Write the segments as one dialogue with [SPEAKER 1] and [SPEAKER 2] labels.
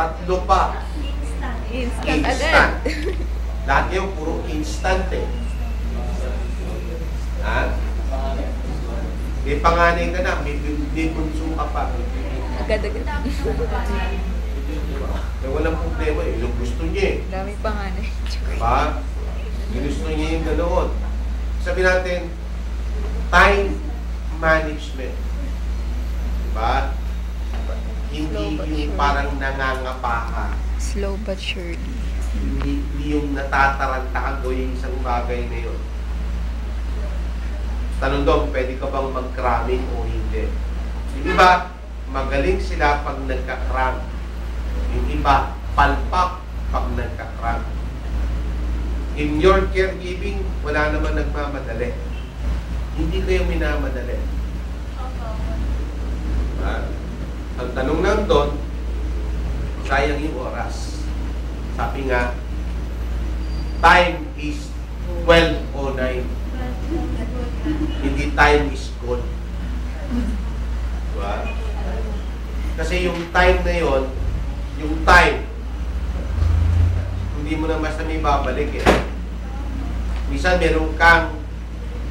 [SPEAKER 1] Tatlo pa.
[SPEAKER 2] Instant agad.
[SPEAKER 1] Lahat yung puro instant eh. Ha? May panganay ka na, may bunso ka pa.
[SPEAKER 2] Agad-agad.
[SPEAKER 1] Eh, walang problema eh. Yung gusto niya eh.
[SPEAKER 2] Dami panganay.
[SPEAKER 1] Diba? Ginusto niya yung ganoon. Sabi natin, time management. Diba? Hindi yung parang nangangapa ka.
[SPEAKER 2] Slow but surely.
[SPEAKER 1] Hindi yung natataranta ka gawin isang bagay na yun. Tanong doon, pwede ka bang mag-cramming o hindi? Yung iba, magaling sila pag nagka-cram. Yung iba, palpak pag nagka-cram. In your caregiving, wala naman nagmamadali. Hindi kayo minamadali. Ang tanong lang doon, sayang yung oras. Sabi nga, time is 12:09. Hindi time is gold. Diba? Kasi yung time na yon, yung time, hindi mo na basta may babalik eh. Minsan meron kang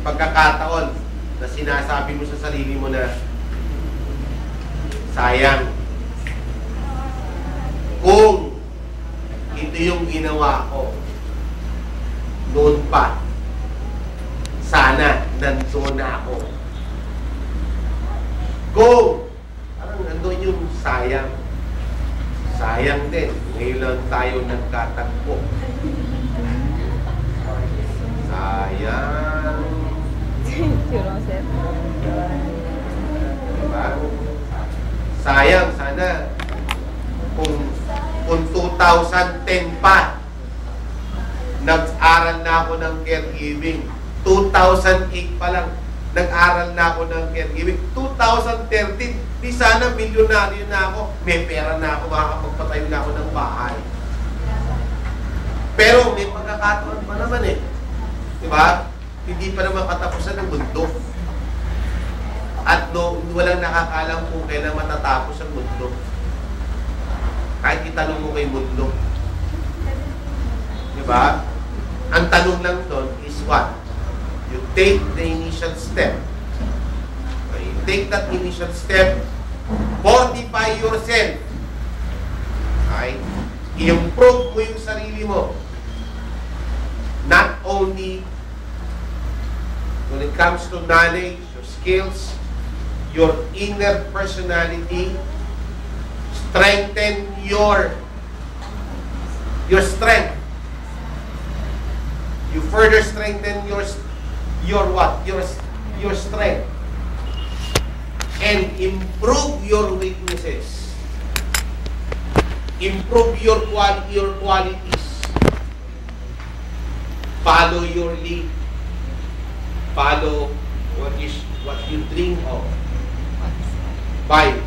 [SPEAKER 1] pagkakataon na sinasabi mo sa sarili mo na sayang. Kung ito yung ginawa ko noon pa, sana nandun na ako. Go! Parang nandun yung sayang. Sayang din. Ngayon lang tayo nagkatagpo. Sayang. Diba? Sayang. Sana kung 2010 pa, nag-aral na ako ng caregiving. 2008 pa lang, nag-aral na ako ng caregiving. 2013, di sana milyonaryo na ako. May pera na ako, makakapagpatayo na ako ng bahay. Pero may pagkakataon pa naman eh. Diba? Hindi pa naman katapusan ng mundo. At walang nakakalam kung kailan matatapos ang mundo. Kahit itanong mo kay mundo. Diba? Ang tanong lang doon is what? You take the initial step. You take that initial step, fortify yourself. Okay? I-improve mo yung sarili mo. Not only when it comes to knowledge, your skills, your inner personality, strengthen your strength. You further strengthen your what? Your strength. And improve your weaknesses. Improve your qualities. Follow your lead. Follow what you dream of. By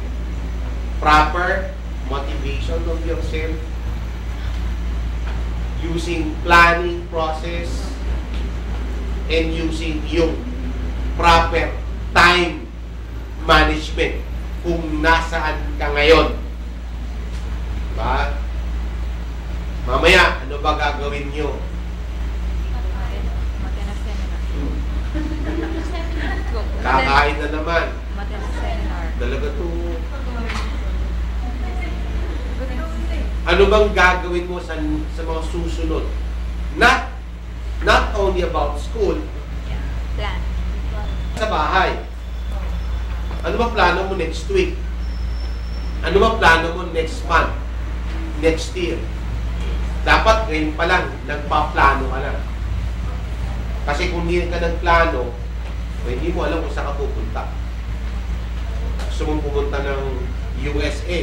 [SPEAKER 1] proper motivation of yourself, using planning process, and using yung proper time management kung nasaan ka ngayon. Diba? Mamaya, ano ba gagawin nyo? Kakain na naman. Talaga to. Ano bang gagawin mo sa mga susunod? Not only about school.
[SPEAKER 2] Plan.
[SPEAKER 1] Sa bahay. Ano ba plano mo next week? Ano ba plano mo next month? Next year? Dapat ngayon pa lang, nagpa-plano ka na. Kasi kung hindi ka nagplano, hindi mo alam kung saan ka pupunta. Gusto mong pumunta ng USA.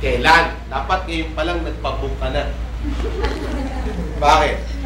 [SPEAKER 1] Kailan? Dapat ngayon pa lang nagpa-book ka na. Bakit?